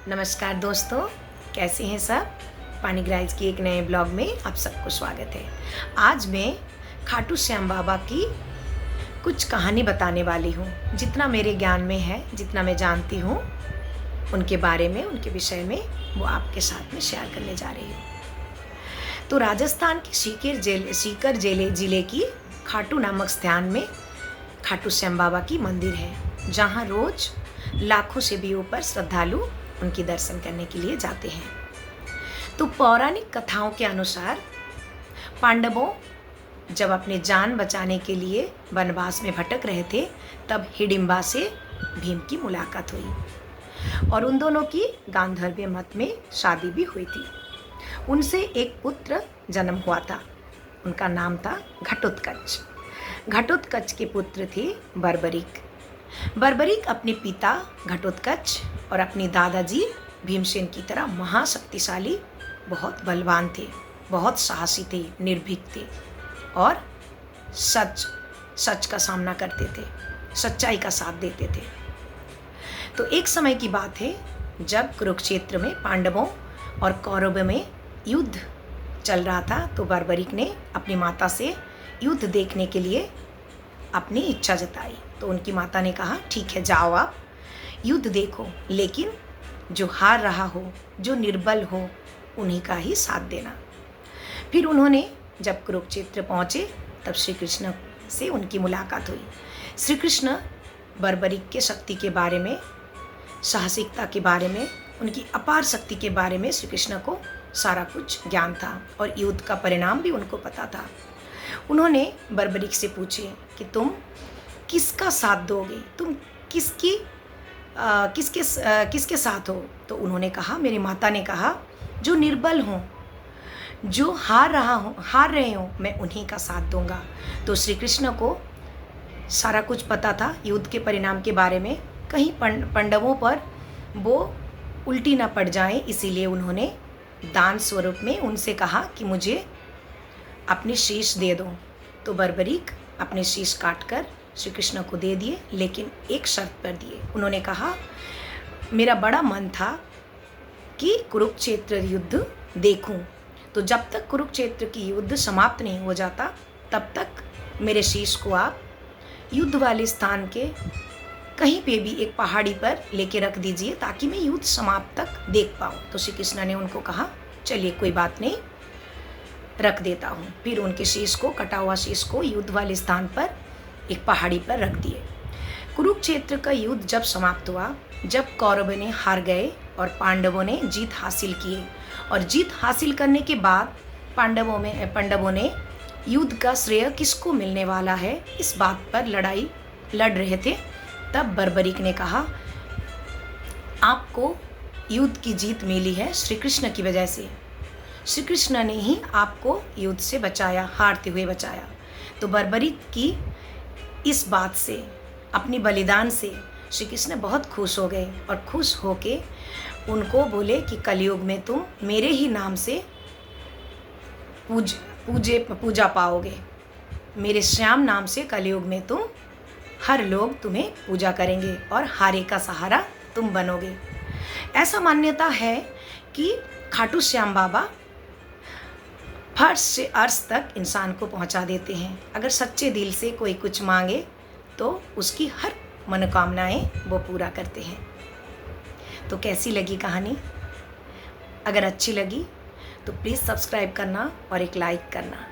नमस्कार दोस्तों, कैसे हैं सब। पानी ग्राइज की एक नए ब्लॉग में आप सबको स्वागत है। आज मैं खाटू श्याम बाबा की कुछ कहानी बताने वाली हूँ। जितना मेरे ज्ञान में है, जितना मैं जानती हूँ उनके बारे में, उनके विषय में, वो आपके साथ में शेयर करने जा रही हूँ। तो राजस्थान की सीकर जिले की खाटू नामक स्थान में खाटू श्याम बाबा की मंदिर है, जहाँ रोज लाखों से भी ऊपर श्रद्धालु उनकी दर्शन करने के लिए जाते हैं। तो पौराणिक कथाओं के अनुसार पांडवों जब अपने जान बचाने के लिए वनवास में भटक रहे थे, तब हिडिंबा से भीम की मुलाकात हुई और उन दोनों की गांधर्व मत में शादी भी हुई थी। उनसे एक पुत्र जन्म हुआ था। उनका नाम था घटोत्कच। घटोत्कच के पुत्र थे बर्बरीक। बर्बरीक अपने पिता घटोत्कच और अपने दादाजी भीमसेन की तरह महाशक्तिशाली, बहुत बलवान थे, बहुत साहसी थे, निर्भीक थे और सच का सामना करते थे, सच्चाई का साथ देते थे। तो एक समय की बात है, जब कुरुक्षेत्र में पांडवों और कौरवों में युद्ध चल रहा था, तो बर्बरीक ने अपनी माता से युद्ध देखने के लिए अपनी इच्छा जताई। तो उनकी माता ने कहा, ठीक है, जाओ आप युद्ध देखो, लेकिन जो हार रहा हो, जो निर्बल हो, उन्हीं का ही साथ देना। फिर उन्होंने जब कुरुक्षेत्र पहुँचे, तब श्री कृष्ण से उनकी मुलाकात हुई। श्री कृष्ण बर्बरीक के शक्ति के बारे में, साहसिकता के बारे में, उनकी अपार शक्ति के बारे में श्री कृष्ण को सारा कुछ ज्ञान था और युद्ध का परिणाम भी उनको पता था। उन्होंने बर्बरीक से पूछे कि तुम किसका साथ दोगे, तुम किसके साथ हो। तो उन्होंने कहा, मेरी माता ने कहा, जो निर्बल हों, जो हार रहे हो, मैं उन्हीं का साथ दूंगा। तो श्री कृष्ण को सारा कुछ पता था युद्ध के परिणाम के बारे में, कहीं पांडवों पर वो उल्टी ना पड़ जाए, इसीलिए उन्होंने दान स्वरूप में उनसे कहा कि मुझे अपने शीश दे दो। तो बर्बरीक अपने शीश काटकर श्री कृष्ण को दे दिए, लेकिन एक शर्त पर दिए। उन्होंने कहा, मेरा बड़ा मन था कि कुरुक्षेत्र युद्ध देखूं, तो जब तक कुरुक्षेत्र की युद्ध समाप्त नहीं हो जाता, तब तक मेरे शीश को आप युद्ध वाले स्थान के कहीं पे भी एक पहाड़ी पर लेके रख दीजिए, ताकि मैं युद्ध समाप्त तक देख पाऊँ। तो श्री कृष्ण ने उनको कहा, चलिए कोई बात नहीं, रख देता हूँ। फिर उनके शीश को, कटा हुआ शीश को युद्ध वाले स्थान पर एक पहाड़ी पर रख दिए। कुरुक्षेत्र का युद्ध जब समाप्त हुआ, जब कौरवों ने हार गए और पांडवों ने जीत हासिल की, और जीत हासिल करने के बाद पांडवों ने युद्ध का श्रेय किसको मिलने वाला है, इस बात पर लड़ाई लड़ रहे थे। तब बर्बरीक ने कहा, आपको युद्ध की जीत मिली है श्री कृष्ण की वजह से। श्री कृष्ण ने ही आपको युद्ध से बचाया, हारते हुए बचाया। तो बर्बरीक की इस बात से, अपनी बलिदान से श्री कृष्ण बहुत खुश हो गए और खुश होके उनको बोले कि कलयुग में तुम मेरे ही नाम से पूजा पाओगे। मेरे श्याम नाम से कलयुग में तुम हर लोग तुम्हें पूजा करेंगे और हारे का सहारा तुम बनोगे। ऐसा मान्यता है कि खाटू श्याम बाबा फर्श से अर्श तक इंसान को पहुंचा देते हैं। अगर सच्चे दिल से कोई कुछ मांगे तो उसकी हर मनोकामनाएं वो पूरा करते हैं। तो कैसी लगी कहानी? अगर अच्छी लगी तो प्लीज़ सब्सक्राइब करना और एक लाइक करना।